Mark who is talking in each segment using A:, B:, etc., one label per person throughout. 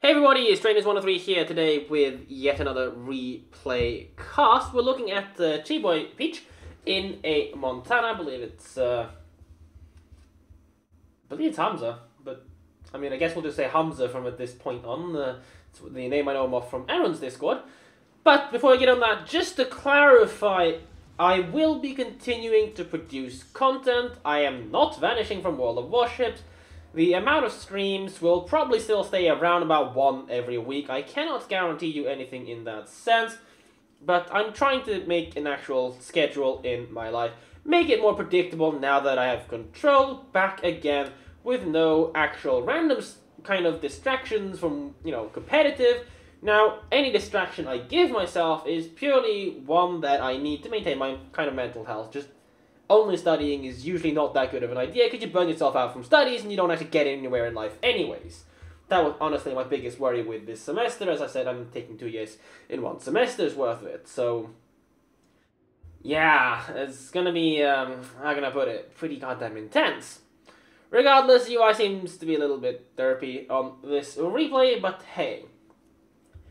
A: Hey everybody, it's Trainers103 here today with yet another replay cast. We're looking at T-Boy Peach in a Montana. I believe it's Hamza, but I mean I guess we'll just say Hamza from at this point on. It's the name I know him off from Aaron's Discord. But before I get on that, just to clarify, I will be continuing to produce content. I am not vanishing from World of Warships. The amount of streams will probably still stay around about one every week. I cannot guarantee you anything in that sense, but I'm trying to make an actual schedule in my life. Make it more predictable now that I have control back again with no actual random kind of distractions from, competitive. Now, any distraction I give myself is purely one that I need to maintain my kind of mental health. Just only studying is usually not that good of an idea because you burn yourself out from studies and you don't actually get anywhere in life anyways. That was honestly my biggest worry with this semester. As I said, I'm taking 2 years in one semester's worth of it. So, yeah, it's gonna be, how can I put it, pretty goddamn intense. Regardless, UI seems to be a little bit derpy on this replay, but hey.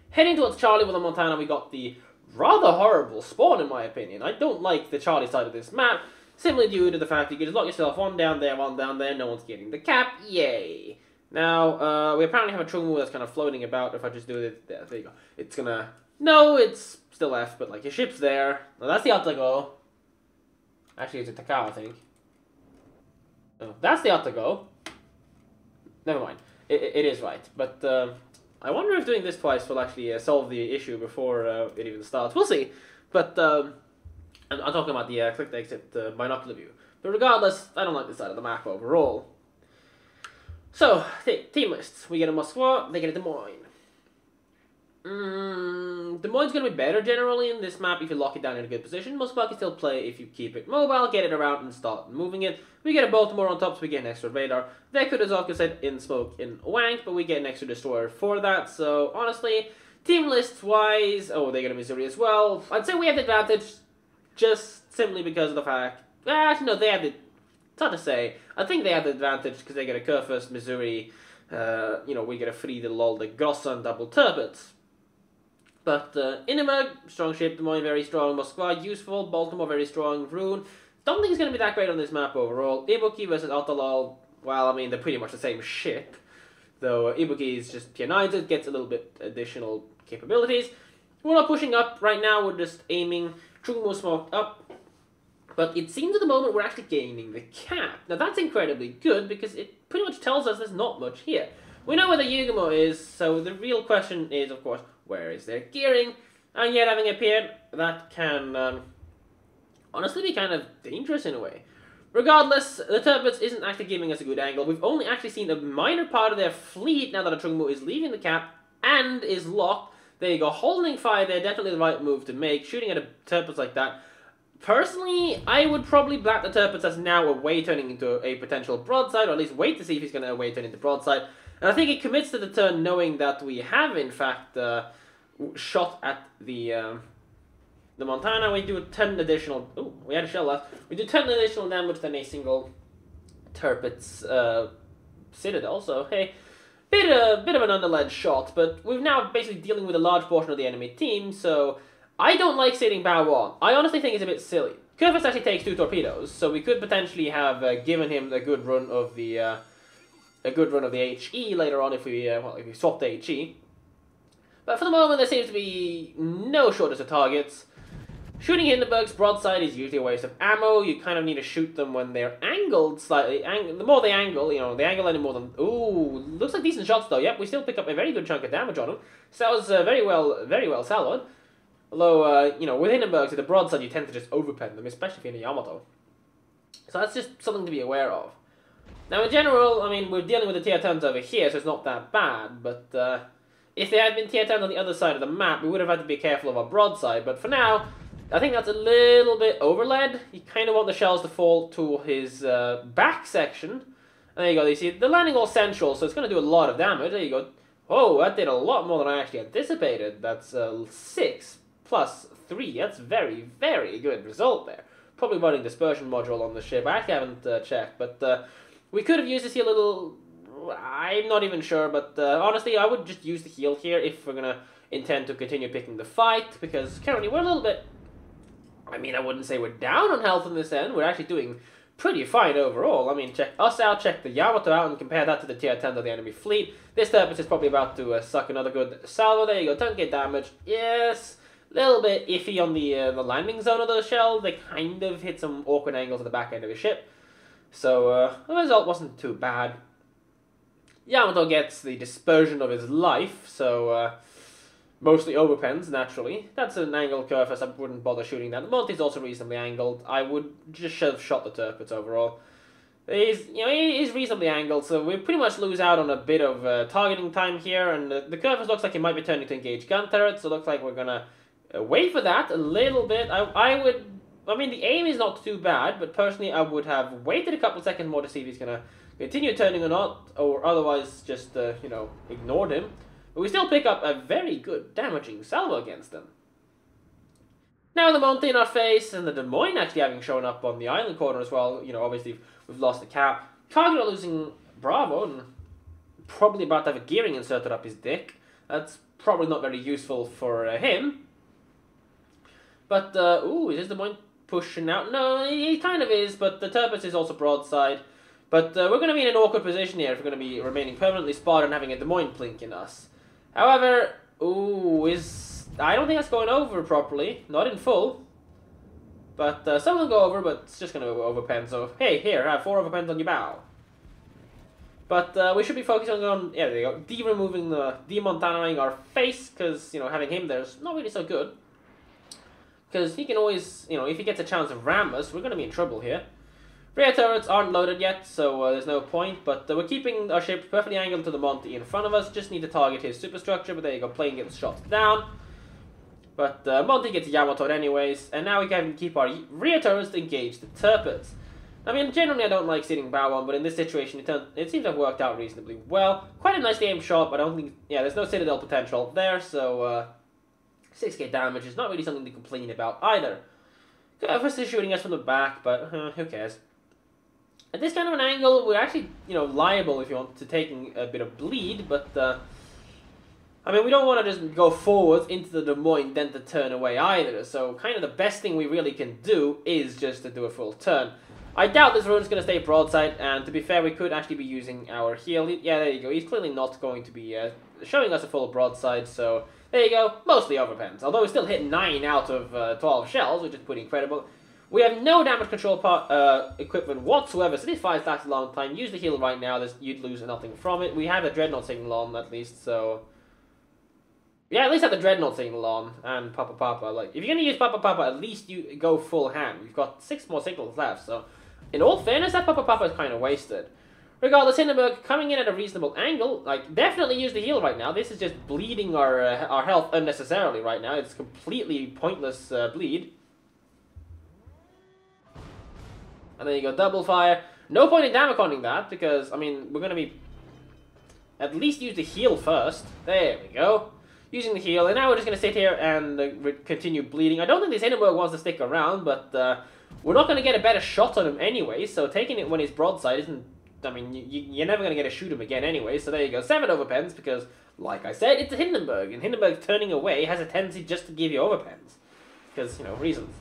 A: Heading towards Charlie with the Montana, we got the rather horrible spawn in my opinion. I don't like the Charlie side of this map, simply due to the fact that you can just lock yourself one down there, no one's getting the cap, yay. Now, we apparently have a Trungu that's kind of floating about. If I just do it, there you go. It's gonna, no, it's still F, but like your ship's there. Now that's the Otago. Actually, it's a Takao, I think. Oh, that's the Otago. Never mind, it is right, but I wonder if doing this twice will actually solve the issue before it even starts. We'll see. But I'm talking about the click to exit binocular view. But regardless, I don't like this side of the map overall. So, team lists. We get a Moskva, they get a Des Moines. Des Moines is going to be better generally in this map if you lock it down in a good position. Moskva can still play if you keep it mobile, get it around and start moving it. We get a Baltimore on top, so we get an extra radar. They could, as Ozka said, in smoke in Wank, but we get an extra destroyer for that. So, honestly, team list-wise, oh, they get a Missouri as well. I'd say we have the advantage just simply because of the fact... Actually, no, they have the... It's hard to say. I think they have the advantage because they get a Kurfürst, Missouri. We get a Friede, Lol, the Grossa, and double turbines. But Inneberg, strong ship, Des Moines very strong, Moskva useful, Baltimore very strong, Rune. Don't think it's going to be that great on this map overall. Ibuki versus Atalal, well, I mean, they're pretty much the same ship. Though Ibuki is just tier 9, so it gets a little bit additional capabilities. We're not pushing up right now, we're just aiming. Trungu smoked up. But it seems at the moment we're actually gaining the cap. Now that's incredibly good because it pretty much tells us there's not much here. We know where the Yugamo is, so the real question is, of course, where is their gearing? And yet, having appeared, that can honestly be kind of dangerous in a way. Regardless, the Turbines isn't actually giving us a good angle. We've only actually seen a minor part of their fleet now that a Trungu is leaving the cap and is locked. There you go, holding fire there, definitely the right move to make. Shooting at a Turbines like that. Personally, I would probably black the Turbines as now away turning into a potential broadside, or at least wait to see if he's going to away turn into broadside. And I think he commits to the turn knowing that we have, in fact, shot at the Montana. We do 10 additional... Oh, we had a shell left. We do 10 additional damage than a single Turpitz Citadel. So, hey, bit of an underled shot. But we're now basically dealing with a large portion of the enemy team, so I don't like sitting bow on. I honestly think it's a bit silly. Kurfürst actually takes 2 torpedoes, so we could potentially have given him a good run of the... HE later on if we swap the HE. But for the moment, there seems to be no shortage of targets. Shooting Hindenburg's broadside is usually a waste of ammo. You kind of need to shoot them when they're angled slightly. The more they angle, they angle any more than... Ooh, looks like decent shots though. Yep, we still pick up a very good chunk of damage on them. So that was very well sallowed. Although, with Hindenburgs, at the broadside, you tend to just overpen them, especially if you're in a Yamato. So that's just something to be aware of. Now, in general, I mean, we're dealing with the tier 10s over here, so it's not that bad, but if there had been tier 10s on the other side of the map, we would have had to be careful of our broadside, but for now, I think that's a little bit overled. You kind of want the shells to fall to his back section. And there you go, you see, they're landing all central, so it's going to do a lot of damage. There you go. Oh, that did a lot more than I actually anticipated. That's 6 plus 3. That's very, very good result there. Probably running dispersion module on the ship. I actually haven't checked, but... we could have used to see a little I'm not even sure, but honestly, I would just use the heal here if we're gonna intend to continue picking the fight, because currently we're a little bit... I mean, I wouldn't say we're down on health in this end. We're actually doing pretty fine overall. I mean, check us out, check the Yamato out, and compare that to the tier 10 of the enemy fleet. This Turpus is probably about to suck another good salvo. There you go, 10k damage. Yes, a little bit iffy on the landing zone of the shell. They kind of hit some awkward angles at the back end of his ship. So, the result wasn't too bad. Yamato gets the dispersion of his life, so mostly overpens, naturally. That's an angle curve, as I wouldn't bother shooting that. Monty's also reasonably angled. I would just have shot the Turpits overall. He's reasonably angled, so we pretty much lose out on a bit of targeting time here, and the curve looks like it might be turning to engage gun turrets, so it looks like we're gonna wait for that a little bit. I mean, the aim is not too bad, but personally I would have waited a couple seconds more to see if he's gonna continue turning or not, or otherwise just, ignored him. But we still pick up a very good damaging salvo against them. Now the Monty in our face, and the Des Moines actually having shown up on the island corner as well. Obviously we've lost the cap. Kagura losing Bravo, and probably about to have a gearing inserted up his dick. That's probably not very useful for him. But, ooh, is this Des Moines pushing out? No, he kind of is, but the Turpus is also broadside. But we're going to be in an awkward position here if we're going to be remaining permanently spotted and having a Des Moines plink in us. However, ooh, I don't think that's going over properly. Not in full. But some will go over, but it's just going to overpen. So, hey, here, have 4 overpens on your bow. But we should be focusing on, yeah, there you go, demontanoing our face, because, having him there is not really so good. Because he can always, if he gets a chance of ram us, we're going to be in trouble here. Rear turrets aren't loaded yet, so there's no point, but we're keeping our ship perfectly angled to the Monty in front of us. Just need to target his superstructure, but there you go, plane gets shot down. But Monty gets Yamato'd anyways, and now we can keep our rear turrets to engage the Turpits. I mean, generally I don't like sitting bow on, but in this situation it seems to have worked out reasonably well. Quite a nicely aimed shot, but I don't think, there's no Citadel potential there, so 6k damage is not really something to complain about either. First is shooting us from the back, but who cares. At this kind of an angle, we're actually, liable if you want to taking a bit of bleed, but, I mean, we don't want to just go forwards into the Des Moines, then to turn away either, so kind of the best thing we really can do is just to do a full turn. I doubt this rune's going to stay broadside, and to be fair, we could actually be using our heal. Yeah, there you go, he's clearly not going to be showing us a full broadside, so there you go, mostly overpens. Although we still hit 9 out of 12 shells, which is pretty incredible. We have no damage control equipment whatsoever, so this fight lasts a long time. Use the heal right now, you'd lose nothing from it. We have a Dreadnought signal on, at least, so... Yeah, at least have the Dreadnought signal on, and Papa. Like, if you're going to use Papa, at least you go full ham. You've got 6 more signals left, so... In all fairness, that Papa is kind of wasted. Regardless, Hindenburg coming in at a reasonable angle, like, definitely use the heal right now. This is just bleeding our health unnecessarily right now. It's completely pointless bleed. And there you go, double fire. No point in damaconing that, because, I mean, we're going to be... At least use the heal first. There we go. Using the heal, and now we're just going to sit here and continue bleeding. I don't think this Hindenburg wants to stick around, but we're not going to get a better shot on him anyway, so taking it when he's broadside isn't... I mean, you're never going to get to shoot him again anyway, so there you go. 7 overpens, because, like I said, it's a Hindenburg, and Hindenburg turning away has a tendency just to give you overpens. Because, reasons.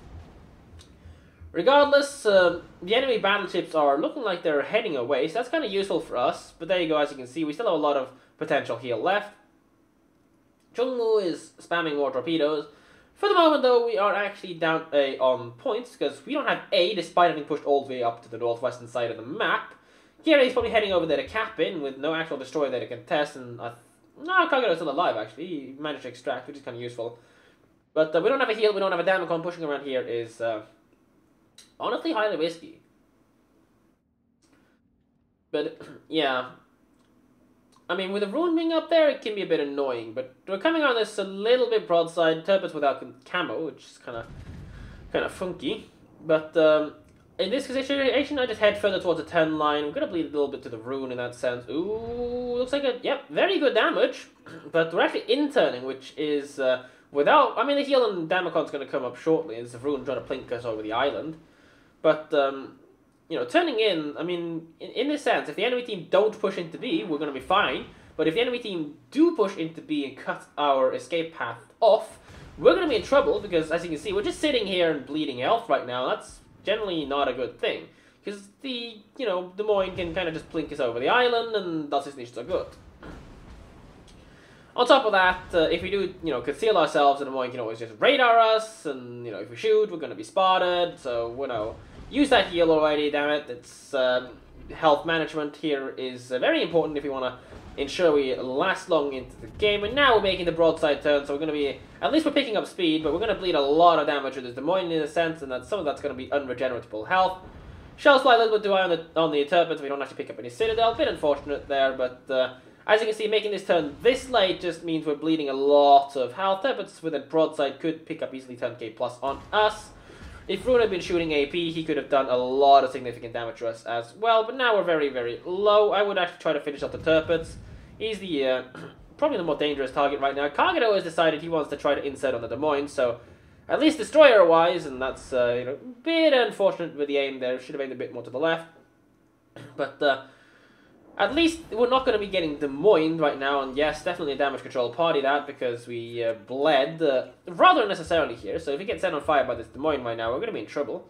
A: Regardless, the enemy battleships are looking like they're heading away, so that's kind of useful for us. But there you go, as you can see, we still have a lot of potential heal left. Chungmu is spamming more torpedoes. For the moment, though, we are actually down A on points, because we don't have A, despite having pushed all the way up to the northwestern side of the map. Kira is probably heading over there to cap in, with no actual destroyer there to contest, and no, Kagura's still alive, actually. He managed to extract, which is kind of useful. But we don't have a heal, we don't have a Damacon. Pushing around here is... honestly, highly risky. But, yeah. I mean, with the rune being up there, it can be a bit annoying. But we're coming on this a little bit broadside. Turpits without camo, which is kind of funky. But, in this situation, I just head further towards the 10 line. We're going to bleed a little bit to the rune in that sense. Ooh, looks like very good damage. But we're actually interning, which is... without... I mean, the heal and Damacon's going to come up shortly. It's the rune trying to plink us over the island. But, turning in, I mean, in this sense, if the enemy team don't push into B, we're going to be fine. But if the enemy team do push into B and cut our escape path off, we're going to be in trouble because, as you can see, we're just sitting here and bleeding health right now. That's generally not a good thing. Because the, Des Moines can kind of just blink us over the island, and that's just not so good. On top of that, if we do, conceal ourselves, Des Moines can always just radar us, and, if we shoot, we're going to be spotted. So, use that heal already, damn it. It's, health management here is very important if we want to ensure we last long into the game. And now we're making the broadside turn, so we're going to be, at least we're picking up speed, but we're going to bleed a lot of damage with this Des Moines in a sense, and some of that's going to be unregeneratable health. Shells fly a little bit too high on the turpits, we don't actually pick up any Citadel. Bit unfortunate there, but as you can see, making this turn this late just means we're bleeding a lot of health. Turpits with a broadside could pick up easily 10k plus on us. If Rune had been shooting AP, he could have done a lot of significant damage to us as well, but now we're very, very low. I would actually try to finish off the Turpits. He's the probably the more dangerous target right now. Kagero has decided he wants to try to insert on the Des Moines, so at least destroyer-wise, and that's a bit unfortunate with the aim there. Should have aimed a bit more to the left. But at least we're not going to be getting Des Moines right now, and yes, definitely a damage control party that, because we bled rather unnecessarily here. So if we get set on fire by this Des Moines right now, we're going to be in trouble.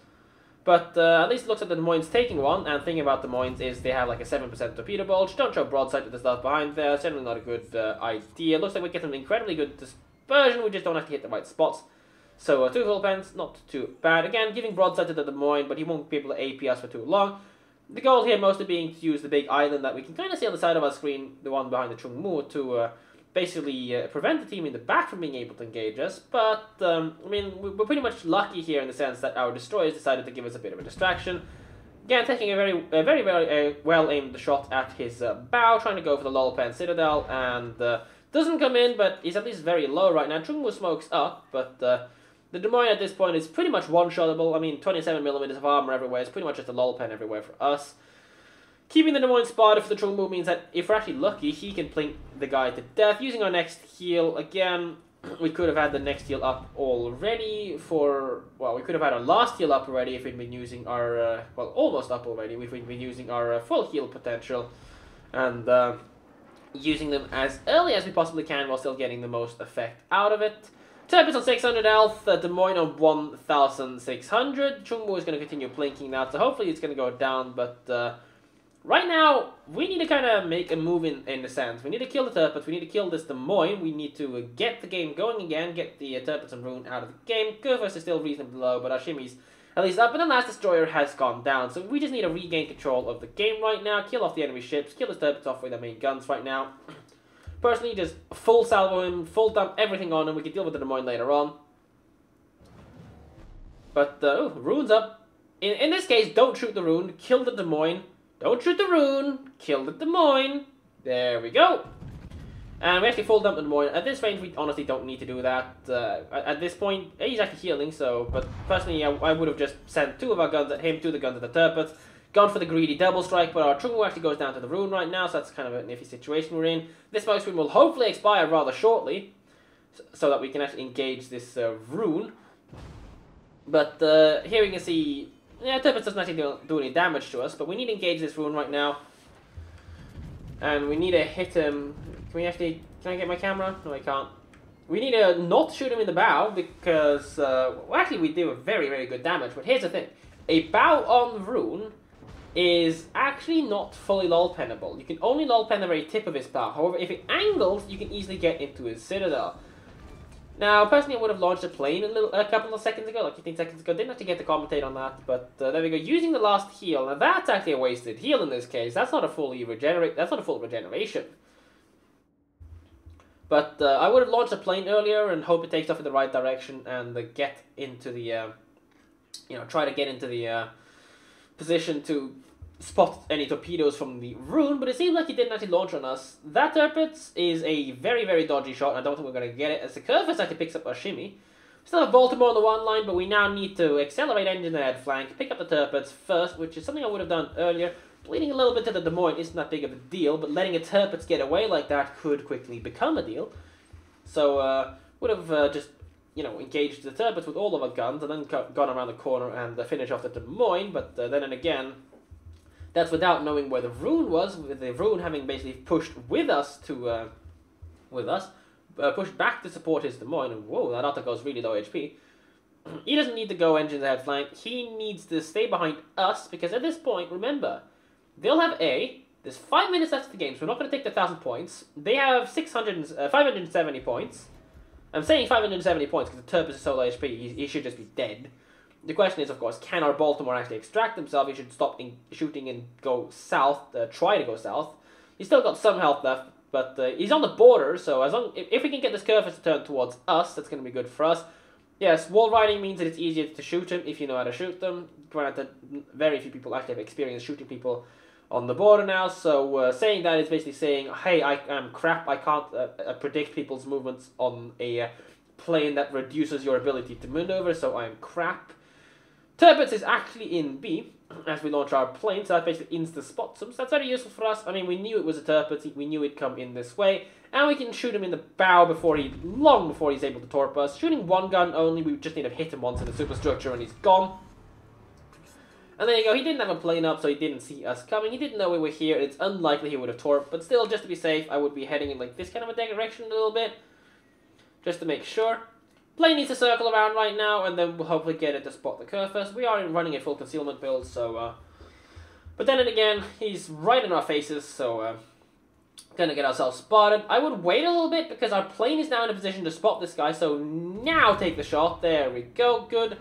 A: But at least it looks like the Des Moines taking one, and the thing about Des Moines is they have like a 7% torpedo bulge. Don't show broadside with the stuff behind there. It's generally not a good idea. Looks like we get an incredibly good dispersion, we just don't have to hit the right spots. So 2 full pens, not too bad. Again, giving broadside to the Des Moines, but he won't be able to AP us for too long. The goal here mostly being to use the big island that we can kind of see on the side of our screen, the one behind the Chung Mu, to basically prevent the team in the back from being able to engage us. But, I mean, we're pretty much lucky here in the sense that our destroyers decided to give us a bit of a distraction. Again, taking a very well-aimed shot at his bow, trying to go for the Lolpen Citadel, and doesn't come in, but he's at least very low right now. Chung Mu smokes up, but the Des Moines at this point is pretty much one-shottable. I mean, 27mm of armor everywhere. It's pretty much just a lol pen everywhere for us. Keeping the Des Moines spotted for the Chung Mu means that if we're actually lucky, he can plink the guy to death. Using our next heal, again, we could have had the next heal up already for... Well, we could have had our last heal up already if we'd been using our... well, almost up already if we'd been using our full heal potential. And using them as early as we possibly can while still getting the most effect out of it. Turpits on 600 health, Des Moines on 1,600. Chung Mu is going to continue plinking that, so hopefully it's going to go down, but right now, we need to kind of make a move in a sense. We need to kill the Turpits, we need to kill this Des Moines, we need to get the game going again, get the Turpits and Rune out of the game. Kurfürst is still reasonably low, but our Shimmy's at least up, and the last destroyer has gone down, so we just need to regain control of the game right now, kill off the enemy ships, kill the Turpits off with their main guns right now. Personally, just full salvo him, full dump everything on him. We can deal with the Des Moines later on. But, Rune's up. In this case, don't shoot the Rune, kill the Des Moines. Don't shoot the Rune, kill the Des Moines. There we go. And we actually full dump the Des Moines. At this range, we honestly don't need to do that. At this point, he's actually healing, so... But personally, I would have just sent 2 of our guns at him, 2 of the guns at the Turpits. Gone for the greedy double strike, but our Chung Mu actually goes down to the Rune right now, so that's kind of an iffy situation we're in. This smoke screen will hopefully expire rather shortly, so that we can actually engage this Rune. But here we can see, yeah, Turpits doesn't actually do any damage to us, but we need to engage this Rune right now. And we need to hit him. Can I get my camera? No, I can't. We need to not shoot him in the bow, because, well, actually we do very, very good damage, but here's the thing. A bow on Rune is actually not fully lolpenable. You can only lolpen the very tip of his bow. However, if it angles, you can easily get into his Citadel. Now, personally, I would have launched a plane a couple of seconds ago, like 15 seconds ago. Didn't actually get to commentate on that, but there we go. Using the last heal. Now, that's actually a wasted heal in this case. That's not a fully that's not a full regeneration. But I would have launched a plane earlier and hope it takes off in the right direction and get into the, try to get into the position to spot any torpedoes from the Rune, but it seems like he didn't actually launch on us. That Turpits is a very, very dodgy shot, and I don't think we're going to get it, as the Kurfürst actually picks up our Shimmy. We still have Baltimore on the 1 line, but we now need to accelerate engine and head flank, pick up the Turpits first, which is something I would have done earlier. Bleeding a little bit to the Des Moines isn't that big of a deal, but letting a Turpits get away like that could quickly become a deal. So, would have just engaged the turrets with all of our guns and then gone around the corner and finish off the Des Moines. But then and again, that's without knowing where the rune was, with the rune having basically pushed with us to pushed back to support his Des Moines. And whoa, that Atago's really low HP. He doesn't need to go engines ahead flank. He needs to stay behind us, because at this point, remember, they'll have A. There's 5 minutes left of the game, so we're not going to take the 1,000 points. They have 570 points. I'm saying 570 points because the Turpus is so low HP, he should just be dead. The question is, of course, can our Baltimore actually extract himself? He should stop shooting and go south, try to go south. He's still got some health left, but he's on the border, so if we can get this Curvus to turn towards us, that's going to be good for us. Yes, wall riding means that it's easier to shoot him if you know how to shoot them. Granted, very few people actually have experience shooting people on the border now, so saying that is basically saying, hey, I am crap, I can't predict people's movements on a plane that reduces your ability to maneuver, so I am crap. Turbines is actually in B as we launch our plane, so that basically insta-spots them, so that's very useful for us. I mean, we knew it was a Turbines, we knew it'd come in this way, and we can shoot him in the bow long before he's able to torp us. Shooting one gun only, we just need to hit him once in the superstructure and he's gone. And there you go, he didn't have a plane up, so he didn't see us coming. He didn't know we were here, it's unlikely he would have torped, but still, just to be safe, I would be heading in like this kind of a direction a little bit, just to make sure. Plane needs to circle around right now, and then we'll hopefully get it to spot the Curvus. We are running a full concealment build, so, but then again, he's right in our faces, so, gonna get ourselves spotted. I would wait a little bit, because our plane is now in a position to spot this guy, so now take the shot. There we go, good.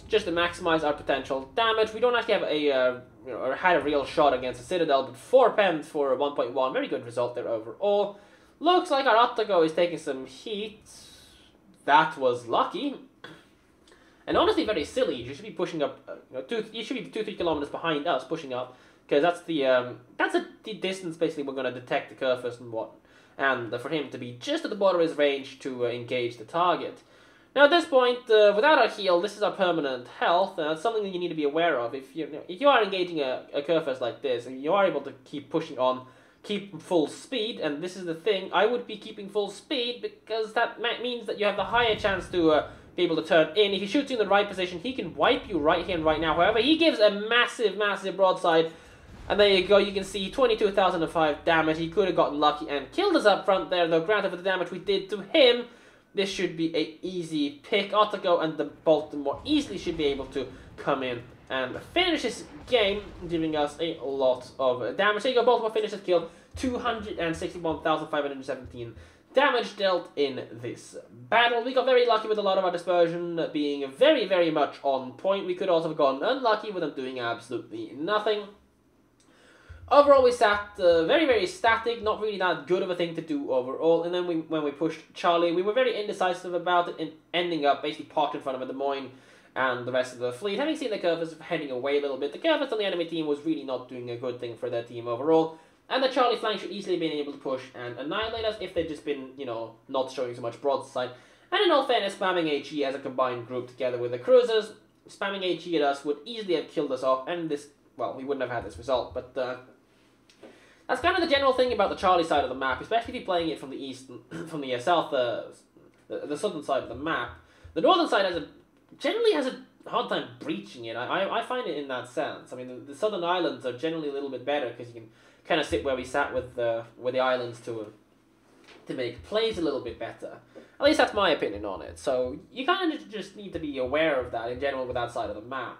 A: Just to maximize our potential damage. We don't actually have or had a real shot against the Citadel, but 4 pens for 1.1. Very good result there overall. Looks like our Atago is taking some heat. That was lucky. And honestly, very silly. You should be pushing up. You should be 2-3 kilometers behind us, pushing up, because that's the distance basically we're going to detect the Curvus and for him to be just at the border of his range to engage the target. Now at this point, without our heal, this is our permanent health, and that's something that you need to be aware of. If you are engaging a Curvus like this, and you are able to keep pushing on, keep full speed, and this is the thing, I would be keeping full speed, because that means that you have the higher chance to be able to turn in. If he shoots you in the right position, he can wipe you right here and right now. However, he gives a massive, massive broadside, and there you go, you can see 22,005 damage. He could have gotten lucky and killed us up front there, though granted for the damage we did to him, this should be an easy pick. Otago and the Baltimore easily should be able to come in and finish this game, giving us a lot of damage. There you go, Baltimore finishes kill, 261,517 damage dealt in this battle. We got very lucky with a lot of our dispersion being very, very much on point. We could also have gotten unlucky with them doing absolutely nothing. Overall, we sat very, very static, not really that good of a thing to do overall, and then when we pushed Charlie, we were very indecisive about it, and ending up basically parked in front of a Des Moines and the rest of the fleet. Having seen the Curvus heading away a little bit, the Curvus on the enemy team was really not doing a good thing for their team overall, and the Charlie flank should easily been able to push and annihilate us if they'd just been, not showing so much broadside. And in all fairness, spamming HE as a combined group together with the cruisers, spamming HE at us would easily have killed us off, and this, well, we wouldn't have had this result, but that's kind of the general thing about the Charlie side of the map, especially if you're playing it from the east, from the south, the southern side of the map. The northern side generally has a hard time breaching it. I find it in that sense. I mean, the southern islands are generally a little bit better because you can kind of sit where we sat with the islands to make plays a little bit better. At least that's my opinion on it. So you kind of just need to be aware of that in general with that side of the map.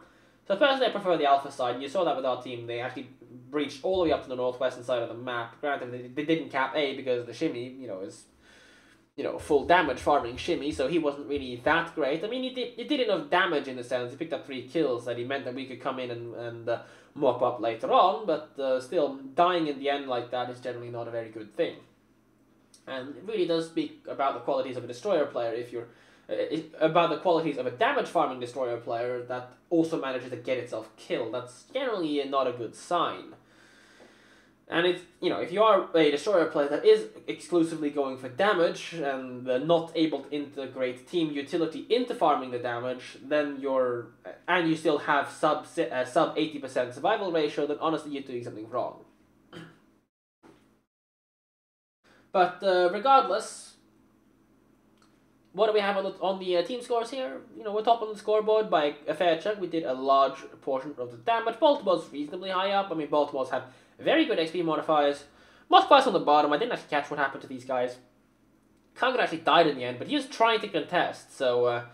A: So personally, I prefer the alpha side. You saw that with our team. They actually breached all the way up to the northwestern side of the map. Granted, they didn't cap A because the shimmy, is, full damage farming shimmy, so he wasn't really that great. I mean, he did enough damage in the sense. He picked up 3 kills that he meant that we could come in and mop up later on, but still, dying in the end like that is generally not a very good thing. And it really does speak about the qualities of a destroyer player if you're about the qualities of a damage farming destroyer player that also manages to get itself killed. That's generally not a good sign. And it's, if you are a destroyer player that is exclusively going for damage and not able to integrate team utility into farming the damage, then and you still have sub 80% survival ratio, then honestly you're doing something wrong. But regardless, what do we have on the team scores here? You know, we're top on the scoreboard by a fair chunk. We did a large portion of the damage. Baltimore's reasonably high up. I mean, Baltimore's had very good XP modifiers. Modifiers on the bottom. I didn't actually catch what happened to these guys. Kagura actually died in the end, but he was trying to contest. So,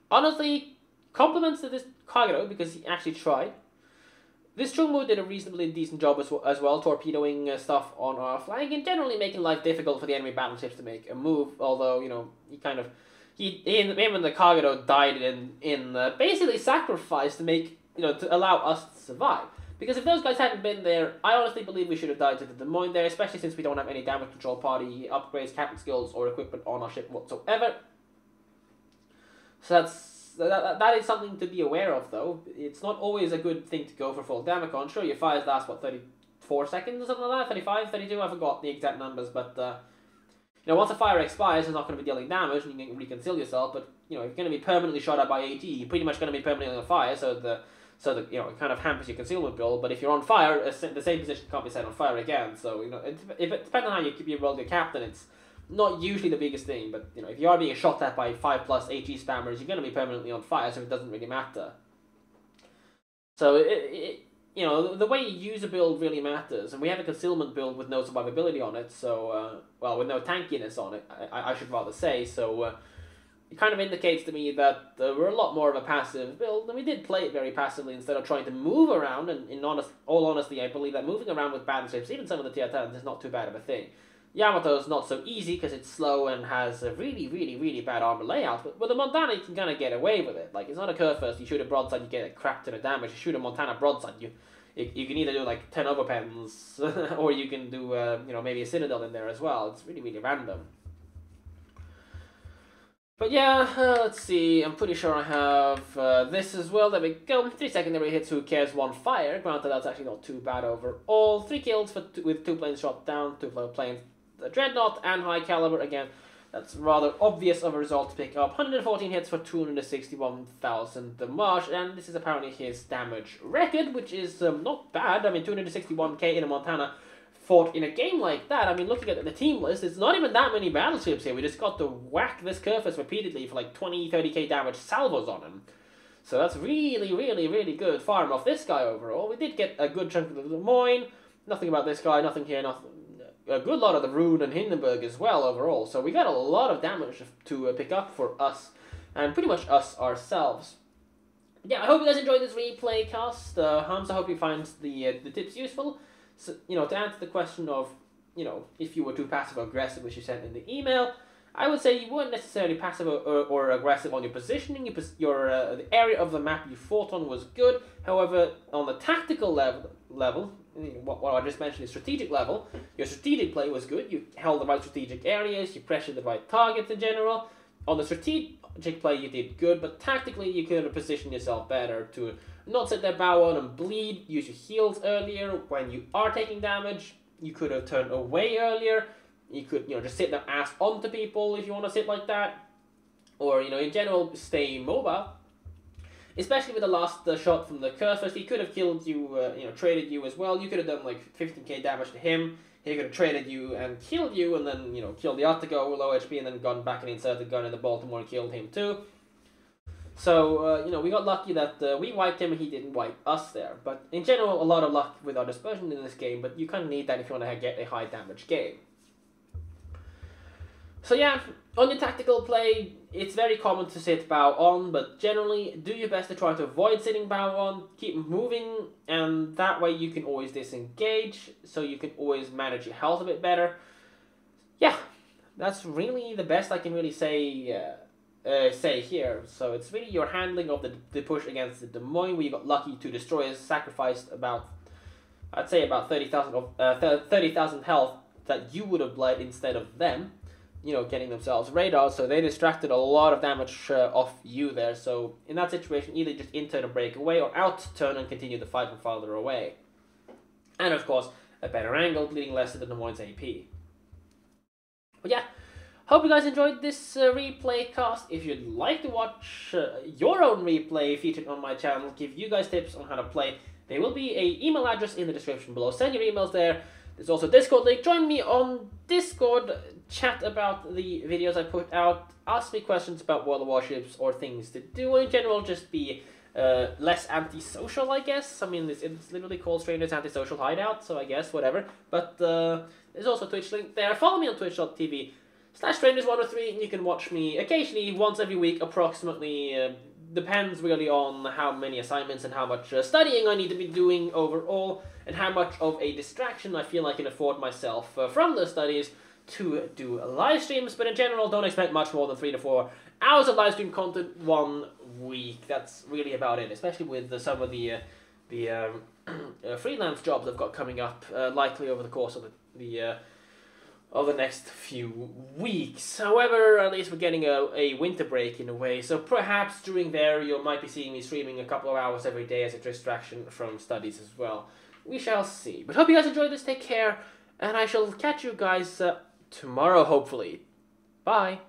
A: honestly, compliments to this Kagura because he actually tried. This Chungmu did a reasonably decent job as well, torpedoing stuff on our flank and generally making life difficult for the enemy battleships to make a move. Although, you know, him and the Kagura died in basically sacrifice to make, you know, to allow us to survive. Because if those guys hadn't been there, I honestly believe we should have died to the Des Moines there, especially since we don't have any damage control party upgrades, captain skills, or equipment on our ship whatsoever. So that is something to be aware of, though. It's not always a good thing to go for full damage on. Sure, your fires last, what, 34 seconds or something like that? 35, 32? I forgot the exact numbers, but, you know, once a fire expires, it's not going to be dealing damage, and you can reconceal yourself, but, you know, if you're going to be permanently shot at by AT, you're pretty much going to be permanently on fire, so you know, it kind of hampers your concealment build, but if you're on fire, the same position can't be set on fire again, so, you know, it depends on how you roll your captain, it's not usually the biggest thing, but, you know, if you are being shot at by 5+ AG spammers, you're going to be permanently on fire, so it doesn't really matter. So, you know, the way you use a build really matters, and we have a concealment build with no survivability on it, so, well, with no tankiness on it, I should rather say, so, it kind of indicates to me that we're a lot more of a passive build, and we did play it very passively instead of trying to move around, and all honesty, I believe that moving around with battleships, even some of the tier 10s, is not too bad of a thing. Yamato's not so easy because it's slow and has a really, really, really bad armor layout, but with a Montana you can kind of get away with it. Like, it's not a curve first, you shoot a broadside, you get a crap ton of damage. You shoot a Montana broadside, you can either do like 10 overpens, or you can do, you know, maybe a Citadel in there as well. It's really, really random. But yeah, let's see, I'm pretty sure I have this as well. There we go. 3 secondary hits, who cares, 1 fire. Granted, that's actually not too bad overall. 3 kills with 2 planes shot down, 2 planes. The Dreadnought and High Caliber, again, that's rather obvious of a result to pick up. 114 hits for 261,000 damage, and this is apparently his damage record, which is not bad. I mean, 261k in a Montana fought in a game like that. I mean, looking at the team list, it's not even that many battleships here. We just got to whack this Curfus repeatedly for like 30k damage salvos on him. So that's really, really, really good firing off this guy overall. We did get a good chunk of the Des Moines. Nothing about this guy, nothing here, nothing. A good lot of the Rune and Hindenburg as well overall. So we got a lot of damage to pick up for us, and pretty much us ourselves. Yeah, I hope you guys enjoyed this replay cast. Hans, I hope you find the tips useful. So, you know, to answer the question of, you know, if you were too passive or aggressive, which you sent in the email, I would say you weren't necessarily passive or aggressive on your positioning. The area of the map you fought on was good. However, on the tactical level, what I just mentioned, the strategic level, your strategic play was good. You held the right strategic areas, you pressured the right targets in general. On the strategic play, you did good, but tactically, you could have positioned yourself better to not sit there, bow on and bleed, use your heals earlier when you are taking damage. You could have turned away earlier. You could, you know, just sit there, ass onto people if you want to sit like that. Or, you know, in general, stay mobile. Especially with the last shot from the Curfus, he could have killed you, you know, traded you as well. You could have done like 15k damage to him. He could have traded you and killed you, and then, you know, killed the Otago, low HP, and then gone back and inserted gun in the Baltimore and killed him too. So, you know, we got lucky that we wiped him and he didn't wipe us there. But in general, a lot of luck with our dispersion in this game, but you kind of need that if you want to get a high damage game. So yeah, on your tactical play, it's very common to sit bow on, but generally do your best to try to avoid sitting bow on, keep moving, and that way you can always disengage, so you can always manage your health a bit better. Yeah, that's really the best I can really say here. So it's really your handling of the push against the Des Moines, where you got lucky to destroyers, sacrificed about, I'd say about 30,000 health that you would have bled instead of them. You know, getting themselves radar, so they distracted a lot of damage off you there. So in that situation, either just in-turn and break away, or out-turn and continue the fight from farther away. And of course, a better angle, bleeding less to the Des Moines AP. But yeah, hope you guys enjoyed this replay cast. If you'd like to watch your own replay featured on my channel, give you guys tips on how to play, there will be an email address in the description below. Send your emails there. There's also a Discord link. Join me on Discord, chat about the videos I put out, ask me questions about World of Warships or things to do in general, just be less antisocial, I guess. I mean, it's literally called Strangers Antisocial Hideout, so I guess, whatever. But there's also a Twitch link there. Follow me on twitch.tv/strangers103, and you can watch me occasionally, once every week, approximately. Depends really on how many assignments and how much studying I need to be doing overall, and how much of a distraction I feel I can afford myself from the studies to do live streams. But in general, don't expect much more than 3 to 4 hours of live stream content 1 week. That's really about it, especially with some of the freelance jobs I've got coming up, likely over the course of the next few weeks. However, at least we're getting a winter break in a way, so perhaps during there you might be seeing me streaming a couple of hours every day as a distraction from studies as well. We shall see. But hope you guys enjoyed this, take care, and I shall catch you guys tomorrow, hopefully. Bye!